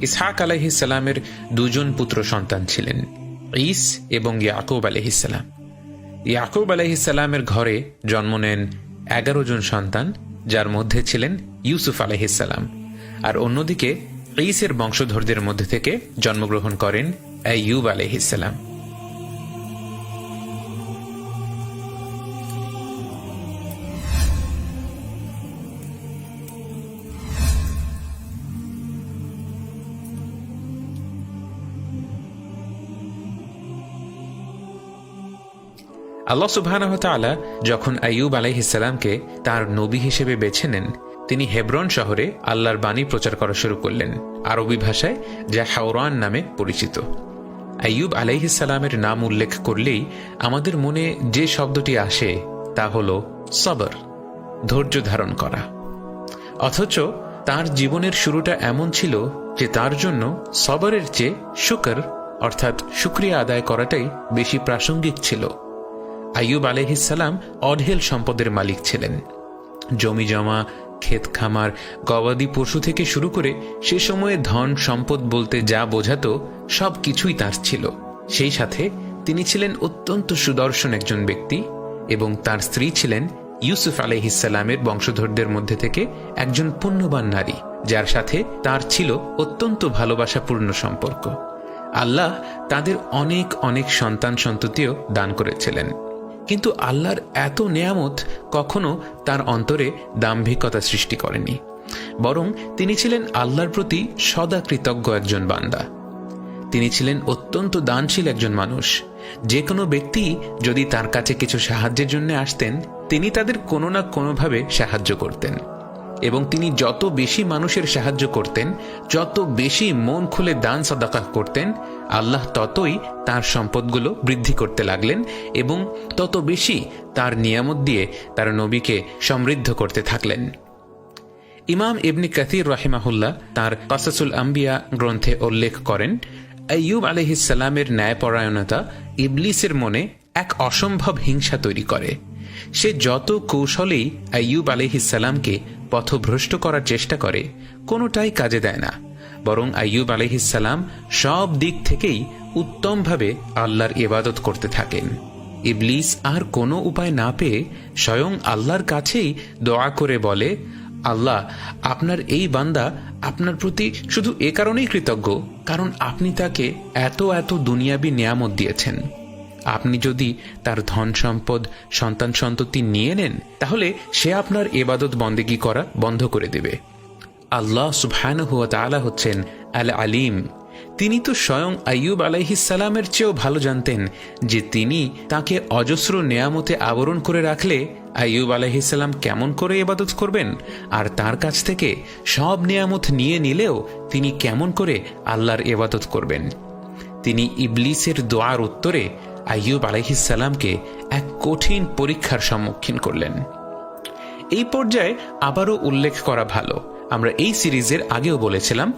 ইসহাক আলাইহিসসালামের দুজন পুত্র সন্তান ছিলেন, ঈস এবং ইয়াকুব আলাইহিসসালাম। ইয়াকুব আলাইহিসসালামের ঘরে জন্ম নেন 11 জন সন্তান, যার মধ্যে ছিলেন ইউসুফ আলাইহিসসালাম। আর অন্যদিকে ঈসের বংশধরদের মধ্যে থেকে জন্মগ্রহণ করেন আইয়ুব আলাইহিসসালাম। আল্লাহ সুবহানাহু ওয়া তাআলা যখন আইয়ুব আলাইহিসসালামকে তার নবী হিসেবে বেছে নেন, তিনি হেব্রন শহরে আল্লাহর বাণী প্রচার করা শুরু করলেন, আরবি ভাষায় যা হাওরান নামে পরিচিত। আইয়ুব আলাইহিসসালামের নাম উল্লেখ করলেই আমাদের মনে যে শব্দটি আসে তা হল সবর, ধৈর্য ধারণ করা। অথচ তার জীবনের শুরুটা এমন ছিল যে তার জন্য সবরের চেয়ে শুকর অর্থাৎ শুকরিয়া আদায় করাটাই বেশি প্রাসঙ্গিক ছিল। আইয়ুব আলাইহিসসালাম অঢেল সম্পদের মালিক ছিলেন। জমি জমা, ক্ষেত খামার, গবাদি পশু থেকে শুরু করে সে সময়ে ধন সম্পদ বলতে যা বোঝাতো সব কিছুই তার ছিল। সেই সাথে তিনি ছিলেন অত্যন্ত সুদর্শন একজন ব্যক্তি এবং তার স্ত্রী ছিলেন ইউসুফ আলাইহিসসালামের বংশধরদের মধ্যে থেকে একজন পুণ্যবান নারী, যার সাথে তার ছিল অত্যন্ত ভালোবাসাপূর্ণ সম্পর্ক। আল্লাহ তাদের অনেক অনেক সন্তান সন্ততিও দান করেছিলেন, কিন্তু আল্লাহর এত নেয়ামত কখনো তার অন্তরে দাম্ভিকতা সৃষ্টি করেনি, বরং তিনি ছিলেন আল্লাহর প্রতি সদা কৃতজ্ঞ একজন বান্দা। তিনি ছিলেন অত্যন্ত দানশীল একজন মানুষ। যে কোনো ব্যক্তি যদি তার কাছে কিছু সাহায্যের জন্য আসতেন, তিনি তাদের কোনো না কোনোভাবে সাহায্য করতেন, এবং তিনি যত বেশি মানুষের সাহায্য করতেন, যত বেশি মন খুলে দান সাদাকা করতেন, আল্লাহ ততই তার সম্পদগুলো বৃদ্ধি করতে লাগলেন এবং তত বেশি তার নিয়ামত দিয়ে তার নবীকে সমৃদ্ধ করতে থাকলেন। ইমাম ইবনে কাসির রাহিমাহুল্লাহ তার কাসাসুল আম্বিয়া গ্রন্থে উল্লেখ করেন, আইয়ুব আলাইহিসসালামের ন্যায়পরায়ণতা ইবলিসের মনে এক অসম্ভব হিংসা তৈরি করে। সে যত কৌশলেই আইয়ুব আলাইহিসসালামকে পথভ্রষ্ট করার চেষ্টা করে, কোনোটাই কাজে দেয় না, বরং আইয়ুব আলাইহিসসালাম সব দিক থেকেই উত্তমভাবে আল্লাহর ইবাদত করতে থাকেন। ইবলিস আর কোনো উপায় না পেয়ে স্বয়ং আল্লাহর কাছেই দোয়া করে বলে, আল্লাহ, আপনার এই বান্দা আপনার প্রতি শুধু এ কারণেই কৃতজ্ঞ কারণ আপনি তাকে এত এত দুনিয়াবী নিয়ামত দিয়েছেন। আপনি যদি তার ধন সম্পদ, সন্তান সন্ততি নিয়ে নেন, তাহলে সে আপনার ইবাদত বন্দেগী করা বন্ধ করে দেবে। আল্লাহ সুবহানাহু ওয়া তাআলা হচ্ছেন আল আলিম। তিনি তো স্বয়ং আইয়ুব আলাইহিসসালামের চেয়েও ভালো জানতেন যে তিনি তাকে অজস্র নেয়ামতে আবরণ করে রাখলে আইয়ুব আলাইহিসসালাম কেমন করে ইবাদত করবেন, আর তার কাছ থেকে সব নেয়ামত নিয়ে নিলেও তিনি কেমন করে আল্লাহর ইবাদত করবেন। তিনি ইবলিসের দোয়ার উত্তরে আইয়ুব আলাইহিসসালামকে এক কঠিন পরীক্ষার সম্মুখীন করলেন। এই পর্যায়ে আবারও উল্লেখ করা ভালো, আমরা এই সিরিজের আগেও বলেছিলাম,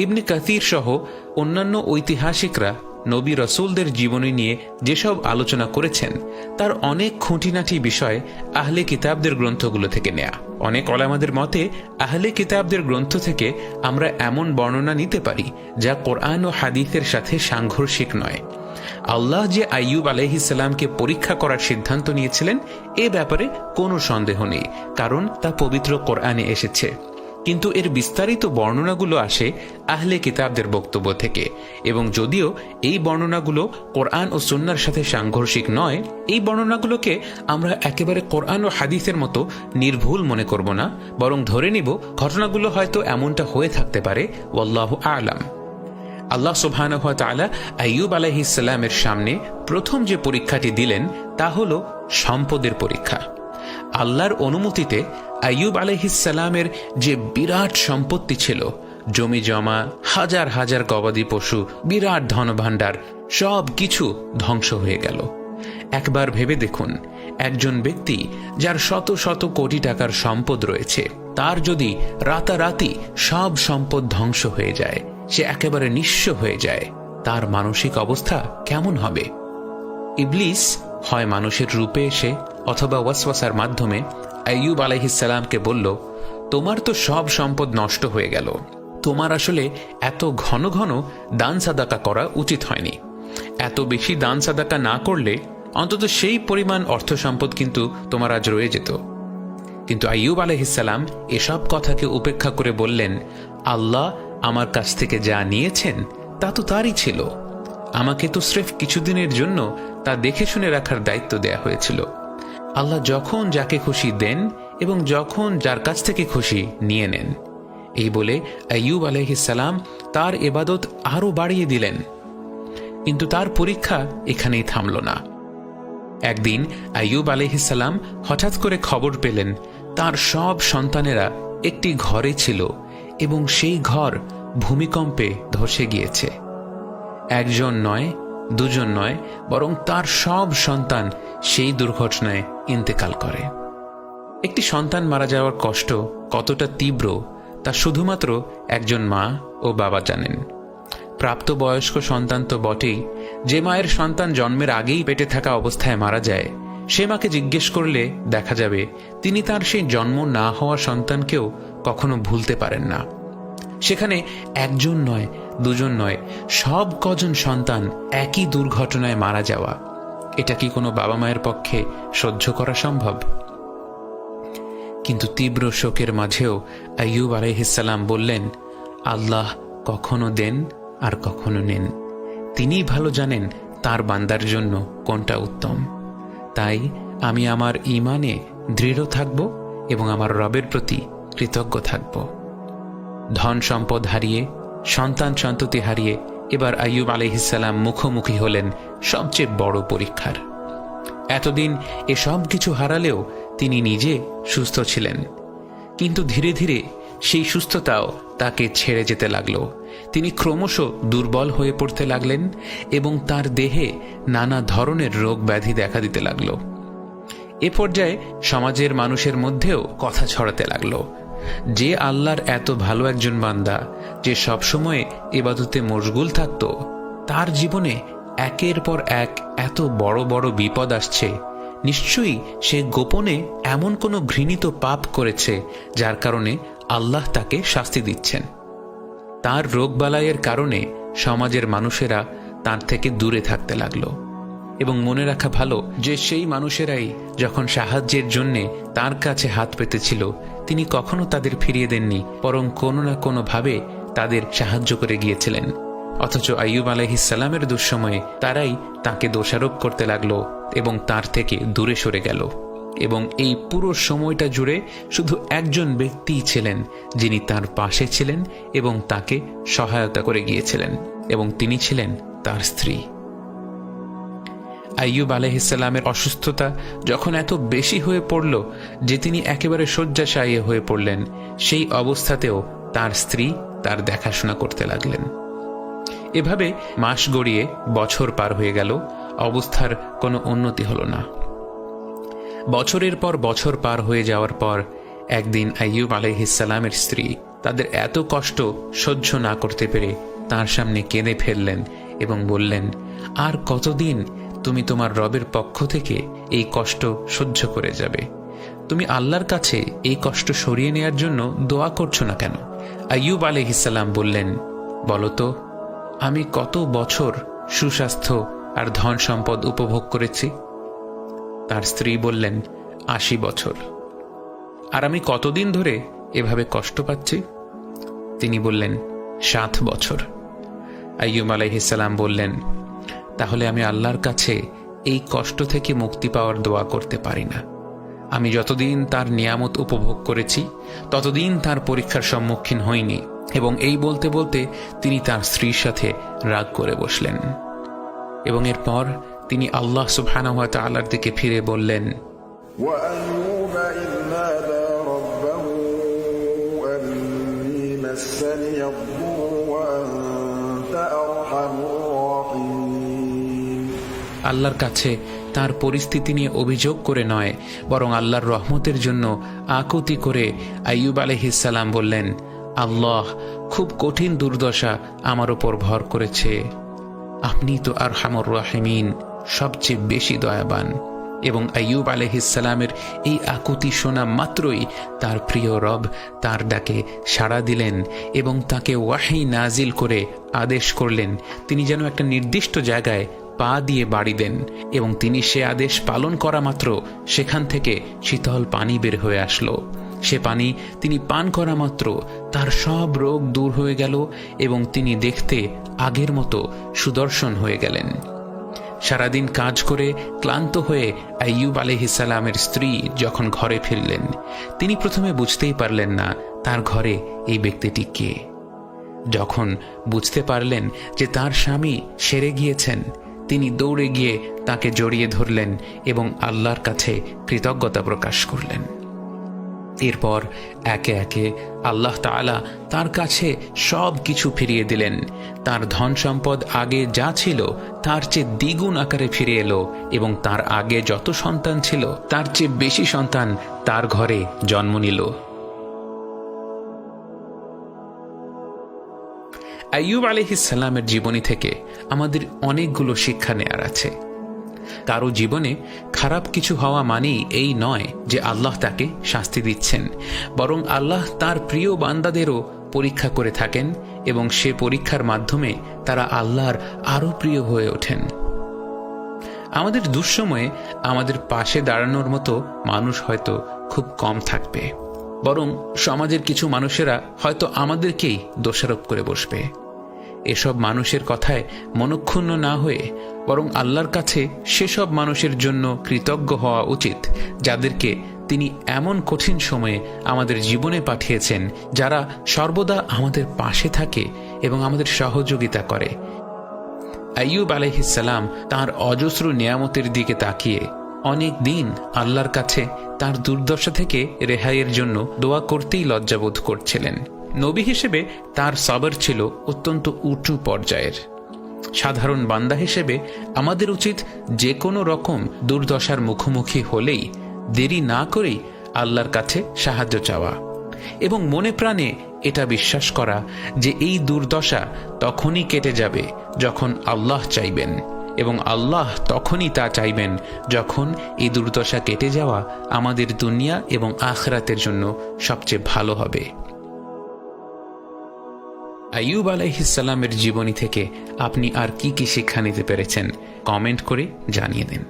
ইবনে কাসির সহ অন্যান্য ঐতিহাসিকরা নবী রাসূলদের জীবনী নিয়ে যেসব আলোচনা করেছেন তার অনেক খুঁটিনাটি বিষয় আহলে কিতাবদের গ্রন্থগুলো থেকে নেয়া। অনেক ওলামাদের মতে আহলে কিতাবদের গ্রন্থ থেকে আমরা এমন বর্ণনা নিতে পারি যা কোরআন ও হাদিসের সাথে সাংঘর্ষিক নয়। আল্লাহ যে আইয়ুব আলাইহিসসালামকে পরীক্ষা করার সিদ্ধান্ত নিয়েছিলেন এ ব্যাপারে কোনো সন্দেহ নেই, কারণ তা পবিত্র কোরআনে এসেছে। কিন্তু এর বিস্তারিত বর্ণনাগুলো আসে আহলে কিতাবদের বক্তব্য থেকে, এবং যদিও এই বর্ণনাগুলো কোরআন ও সুন্নাহর সাথে সাংঘর্ষিক নয়, এই বর্ণনাগুলোকে আমরা একেবারে কোরআন ও হাদিসের মতো নির্ভুল মনে করব না, বরং ধরে নিব ঘটনাগুলো হয়তো এমনটা হয়ে থাকতে পারে। ওয়াল্লাহু আ'লাম। আল্লাহ সুবহানাহু ওয়া তাআলা আইয়ুব আলাইহিসসালামের সামনে প্রথম যে পরীক্ষাটি দিলেন তা হলো সম্পদের পরীক্ষা। আল্লাহর অনুমতিতে আইয়ুব আলাইহিসসালামের যে বিরাট সম্পত্তি ছিল, জমি জমা, হাজার হাজার গবাদি পশু, বিরাট ধনভাণ্ডার, সব কিছু ধ্বংস হয়ে গেল। একবার ভেবে দেখুন, একজন ব্যক্তি যার শত শত কোটি টাকার সম্পদ রয়েছে, তার যদি রাতারাতি সব সম্পদ ধ্বংস হয়ে যায়, সে একেবারে নিঃস্ব হয়ে যায়, তার মানসিক অবস্থা কেমন হবে? ইবলিস হয় মানুষের রূপে এসে অথবা ওয়াসওয়াসার মাধ্যমে আইয়ুব আলাইহিসসালামকে বলল, তোমার তো সব সম্পদ নষ্ট হয়ে গেল, তোমার আসলে এত ঘন ঘন দান সাদাকা করা উচিত হয়নি। এত বেশি দান সাদাকা না করলে অন্তত সেই পরিমাণ অর্থ সম্পদ কিন্তু তোমার আজ রয়ে যেত। কিন্তু আইয়ুব আলাইহিসসালাম এসব কথাকে উপেক্ষা করে বললেন, আল্লাহ আমার কাছ থেকে যা নিয়েছেন তা তো তারই ছিল। আমাকে তো স্রেফ কিছুদিনের জন্য তা দেখে শুনে রাখার দায়িত্ব দেয়া হয়েছিল। আল্লাহ যখন যাকে খুশি দেন এবং যখন যার কাছ থেকে খুশি নিয়ে নেন। এই বলে আইয়ুব আলাইহিসসালাম তার ইবাদত আরো বাড়িয়ে দিলেন। কিন্তু তার পরীক্ষা এখানেই থামল না। একদিন আইয়ুব আলাইহিসসালাম হঠাৎ করে খবর পেলেন তার সব সন্তানেরা একটি ঘরে ছিল এবং সেই ঘর ভূমিকম্পে ধসে গিয়েছে। একজন নয়, দুজন নয়, বরং তার সব সন্তান সেই দুর্ঘটনায় ইন্তেকাল করে। একটি সন্তান মারা যাওয়ার কষ্ট কতটা তীব্র তা শুধুমাত্র একজন মা ও বাবা জানেন। প্রাপ্তবয়স্ক সন্তান তো বটেই, যে মায়ের সন্তান জন্মের আগেই পেটে থাকা অবস্থায় মারা যায়, সে মাকে জিজ্ঞেস করলে দেখা যাবে তিনি তার সেই জন্ম না হওয়া সন্তানকেও কখনো ভুলতে পারেন না। সেখানে একজন নয়, দুজন নয়, সব কজন সন্তান একই দুর্ঘটনায় মারা যাওয়া, এটা কি কোনো বাবা মায়ের পক্ষে সহ্য করা সম্ভব? কিন্তু তীব্র শোকের মাঝেও আইয়ুব আলাইহিসসালাম বললেন, আল্লাহ কখনো দেন আর কখনো নেন। তিনিই ভালো জানেন তার বান্দার জন্য কোনটা উত্তম। তাই আমি আমার ঈমানে দৃঢ় থাকব এবং আমার রবের প্রতি কৃতজ্ঞ থাকব। ধন সম্পদ হারিয়ে, সন্তান সন্ততি হারিয়ে এবার আইয়ুব আলাইহিসসালাম মুখোমুখি হলেন সবচেয়ে বড় পরীক্ষার। এতদিন এসব কিছু হারালেও তিনি নিজে সুস্থ ছিলেন, কিন্তু ধীরে ধীরে সেই সুস্থতাও তাকে ছেড়ে যেতে লাগলো। তিনি ক্রমশ দুর্বল হয়ে পড়তে লাগলেন এবং তার দেহে নানা ধরনের রোগ ব্যাধি দেখা দিতে লাগলো। এ পর্যায়ে সমাজের মানুষের মধ্যেও কথা ছড়াতে লাগলো যে আল্লাহর এত ভালো একজন বান্দা, যে সবসময় ইবাদতে মশগুল থাকত, তার জীবনে একের পর এক এত বড় বড় বিপদ আসছে। নিশ্চয়ই সে গোপনে এমন কোনো ঘৃণিত পাপ করেছে যার কারণে আল্লাহ তাকে শাস্তি দিচ্ছেন। তার রোগবালাইয়ের কারণে সমাজের মানুষেরা তার থেকে দূরে থাকতে লাগলো। এবং মনে রাখা ভালো যে সেই মানুষেরাই যখন সাহায্যের জন্যে তার কাছে হাত পেতেছিল, তিনি কখনো তাদের ফিরিয়ে দেননি, বরং কোনো না কোনোভাবে তাদের সাহায্য করে গিয়েছিলেন। অথচ আইয়ুব আলাইহিসসালামের দুঃসময়ে তারাই তাকে দোষারোপ করতে লাগলো এবং তার থেকে দূরে সরে গেল। এবং এই পুরো সময়টা জুড়ে শুধু একজন ব্যক্তিই ছিলেন যিনি তার পাশে ছিলেন এবং তাকে সহায়তা করে গিয়েছিলেন, এবং তিনি ছিলেন তার স্ত্রী। আইয়ুব আলাইহিসসালামের অসুস্থতা যখন এত বেশি হয়ে পড়ল যে তিনি একেবারে শয্যাশায়ী হয়ে পড়লেন, সেই অবস্থাতেও তার স্ত্রী তার দেখাশোনা করতে লাগলেন। এভাবে মাস গড়িয়ে বছর পার হয়ে গেল, অবস্থার কোনো উন্নতি হলো না। বছরের পর বছর পার হয়ে যাওয়ার পর একদিন আইয়ুব আলাইহিসসালামের স্ত্রী তাদের এত কষ্ট সহ্য না করতে পেরে তার সামনে কেঁদে ফেললেন এবং বললেন, আর কতদিন তুমি তোমার রবের পক্ষ থেকে এই কষ্ট সহ্য করে যাবে? তুমি আল্লাহর কাছে এই কষ্ট সরিয়ে নেয়ার জন্য দোয়া করছো না কেন? আইয়ুব আলাইহিসসালাম বললেন, বলতো আমি কত বছর সুস্বাস্থ্য আর ধন সম্পদ উপভোগ করেছি? তার স্ত্রী বললেন, 80 বছর। আর আমি কতদিন ধরে এভাবে কষ্ট পাচ্ছি? তিনি বললেন, 7 বছর। আইয়ুব আলাইহিসসালাম বললেন, তাহলে আমি আল্লাহর কাছে এই কষ্ট থেকে মুক্তি পাওয়ার দোয়া করতে পারি না। আমি যতদিন তার নিয়ামত উপভোগ করেছি ততদিন তার পরীক্ষার সম্মুখীন হইনি। এবং এই বলতে বলতে তিনি তার স্ত্রীর সাথে রাগ করে বসলেন এবং এরপর তিনি আল্লাহ সুবহানাহু ওয়া তাআলার দিকে ফিরে বললেন, আল্লাহর কাছে তার পরিস্থিতি নিয়ে অভিযোগ করে নয়, বরং আল্লাহর রহমতের জন্য আকুতি করে আইয়ুব আলাইহিসসালাম বললেন, আল্লাহ, খুব কঠিন দুর্দশা আমার উপর ভর করেছে। আপনি তো আরহামুর রাহিমিন, সবচেয়ে বেশি দয়াবান। এবং আইয়ুব আলাইহিসসালামের এই আকুতি শোনা মাত্রই তার প্রিয় রব তার ডাকে সাড়া দিলেন এবং তাকে ওয়াহী নাজিল করে আদেশ করলেন তিনি যেন একটা নির্দিষ্ট জায়গায় পা দিয়ে বাড়ি দেন, এবং তিনি সে আদেশ পালন করা মাত্র সেখান থেকে শীতল পানি বের হয়ে আসলো। সে পানি তিনি পান করা মাত্র তার সব রোগ দূর হয়ে গেল এবং তিনি দেখতে আগের মতো সুদর্শন হয়ে গেলেন। সারাদিন কাজ করে ক্লান্ত হয়ে আইয়ুব আলাইহিসসালামের স্ত্রী যখন ঘরে ফিরলেন, তিনি প্রথমে বুঝতেই পারলেন না তার ঘরে এই ব্যক্তিটি কে। যখন বুঝতে পারলেন যে তার স্বামী সেরে গিয়েছেন, তিনি দৌড়ে গিয়ে তাকে জড়িয়ে ধরলেন এবং আল্লাহর কাছে কৃতজ্ঞতা প্রকাশ করলেন। এরপর একে একে আল্লাহ তাআলা তার কাছে সব কিছু ফিরিয়ে দিলেন। তার ধন সম্পদ আগে যা ছিল তার চেয়ে দ্বিগুণ আকারে ফিরে এলো এবং তার আগে যত সন্তান ছিল তার চেয়ে বেশি সন্তান তার ঘরে জন্ম নিল। আইয়ুব আলাইহিসসালামের জীবনী থেকে আমাদের অনেকগুলো শিক্ষা নেয়ার আছে। কারো জীবনে খারাপ কিছু হওয়া মানেই এই নয় যে আল্লাহ তাকে শাস্তি দিচ্ছেন, বরং আল্লাহ তার প্রিয় বান্দাদেরও পরীক্ষা করে থাকেন এবং সে পরীক্ষার মাধ্যমে তারা আল্লাহর আরো প্রিয় হয়ে ওঠেন। আমাদের দুঃসময়ে আমাদের পাশে দাঁড়ানোর মতো মানুষ হয়তো খুব কম থাকবে, বরং সমাজের কিছু মানুষেরা হয়তো আমাদেরকেই দোষারোপ করে বসবে। এসব মানুষের কথায় মনক্ষুণ্ণ না হয়ে বরং আল্লাহর কাছে সেসব মানুষের জন্য কৃতজ্ঞ হওয়া উচিত যাদেরকে তিনি এমন কঠিন সময়ে আমাদের জীবনে পাঠিয়েছেন, যারা সর্বদা আমাদের পাশে থাকে এবং আমাদের সহযোগিতা করে। আইয়ুব আলাইহিসসালাম তাঁর অজস্র নিয়ামতের দিকে তাকিয়ে অনেক দিন আল্লাহর কাছে তার দুর্দশা থেকে রেহাইয়ের জন্য দোয়া করতেই লজ্জাবোধ করছিলেন। নবী হিসেবে তার সবর ছিল অত্যন্ত উঁচু পর্যায়ের। সাধারণ বান্দা হিসেবে আমাদের উচিত যে কোনো রকম দুর্দশার মুখোমুখি হলেই দেরি না করেই আল্লাহর কাছে সাহায্য চাওয়া এবং মনে প্রাণে এটা বিশ্বাস করা যে এই দুর্দশা তখনই কেটে যাবে যখন আল্লাহ চাইবেন, এবং আল্লাহ তখনই তা চাইবেন যখন এই দুর্দশা কেটে যাওয়া আমাদের দুনিয়া এবং আখিরাতের জন্য সবচেয়ে ভালো হবে। আইয়ুব আলাইহিসসালামের জীবনী থেকে আপনি আর কি কি শিক্ষা নিতে পেরেছেন কমেন্ট করে জানিয়ে দিন।